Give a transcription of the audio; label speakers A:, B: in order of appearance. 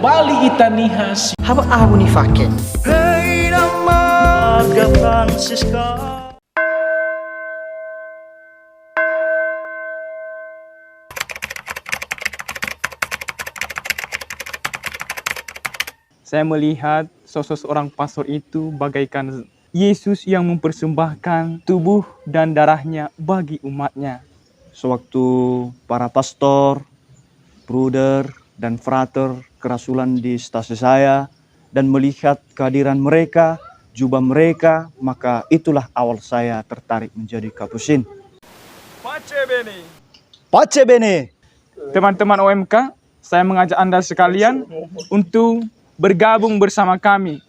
A: Bali Itanihas.
B: Haba abu ni fake.
C: Hei nama Marga Francisca.
D: Saya melihat sosok seorang pastor itu bagaikan Yesus yang mempersembahkan tubuh dan darahnya bagi umatnya.
E: Sewaktu para pastor, bruder, dan frater kerasulan di stase saya dan melihat kehadiran mereka, jubah mereka, maka itulah awal saya tertarik menjadi kapusin. Pace bene.
D: Teman-teman OMK, saya mengajak Anda sekalian untuk bergabung bersama kami